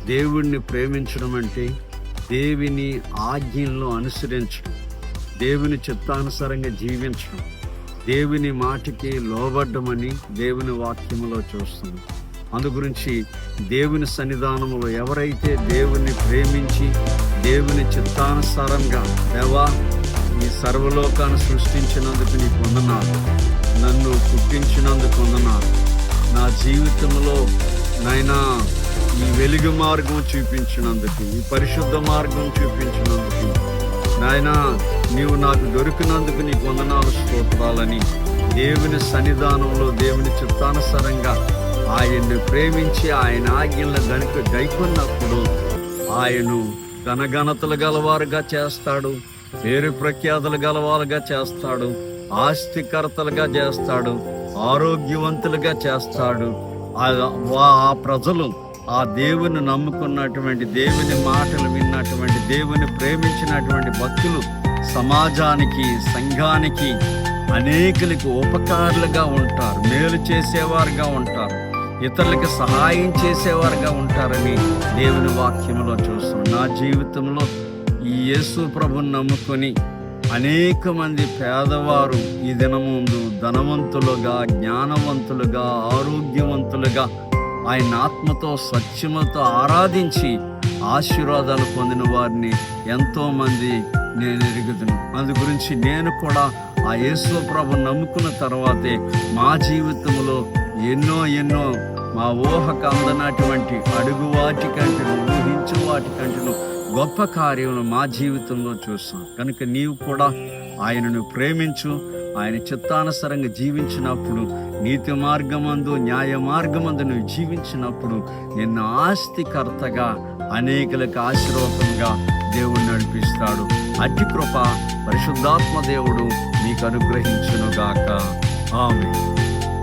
దేవుణ్ణి ప్రేమించడం అంటే దేవుని ఆజ్ఞలను అనుసరించడం, దేవుని చిత్తానుసారంగా జీవించడం, దేవుని మాటకి లోబడ్డమని దేవుని వాక్యములో చూస్తున్నాం. అందు గురించి దేవుని సన్నిధానంలో ఎవరైతే దేవుని ప్రేమించి దేవుని చిత్తానుసారంగా, దేవా ఈ సర్వలోకాన్ని సృష్టించినందుకు నీకు వందనాలు, నన్ను పుట్టించినందుకు వందనాలు, నా జీవితంలో నాయనా ఈ వెలుగు మార్గం చూపించినందుకు, ఈ పరిశుద్ధ మార్గం చూపించినందుకు, నాయనా నీవు నాకు దొరికినందుకు నీకు వందనాలు, స్తోత్రాలని దేవుని సన్నిధానంలో దేవుని చిత్తానుసారంగా ఆయన్ని ప్రేమించి ఆయన ఆజ్ఞలను గైకొన్నప్పుడు ఆయన ఘనఘనతలు గలవారుగా చేస్తాడు, పేరు ప్రఖ్యాతులు గలవారుగా చేస్తాడు, ఆస్తికర్తలుగా చేస్తాడు, ఆరోగ్యవంతులుగా చేస్తాడు. ఆ ప్రజలు ఆ దేవుని నమ్ముకున్నటువంటి, దేవుని మాటలు విన్నటువంటి, దేవుని ప్రేమించినటువంటి భక్తులు సమాజానికి, సంఘానికి, అనేకులకు ఉపకారులుగా ఉంటారు, మేలు చేసేవారుగా ఉంటారు, ఇతరులకు సహాయం చేసేవారుగా ఉంటారని దేవుని వాక్యంలో చూస్తాం. నా జీవితంలో ఈ యేసు ప్రభుని నమ్ముకొని అనేక మంది పేదవారు ఈ దినముందు ధనవంతులుగా, జ్ఞానవంతులుగా, ఆరోగ్యవంతులుగా ఆయన ఆత్మతో సత్యముతో ఆరాధించి ఆశీర్వాదాలు పొందిన వారిని ఎంతోమంది నేను ఎరుగుదును. అందు గురించి నేను కూడా ఆ యేసు ప్రభుని నమ్ముకున్న తర్వాతే మా జీవితంలో ఎన్నో మా ఊహకు అందనటువంటి అడుగు వాటికంటను, ఊహించు వాటికంటను గొప్ప కార్యములు మా జీవితంలో చూస్తాం. కనుక నీవు కూడా ఆయనను ప్రేమించు. ఆయన చిత్తానుసారంగా జీవించినప్పుడు, నీతి మార్గమందు, న్యాయ మార్గమందు నువ్వు జీవించినప్పుడు నిన్ను ఆస్తికర్తగా, అనేకులకు ఆశీర్వాదంగా దేవుడు నడిపిస్తాడు. అట్టి కృప పరిశుద్ధాత్మ దేవుడు మీకు అనుగ్రహించునుగాక. ఆమేన్.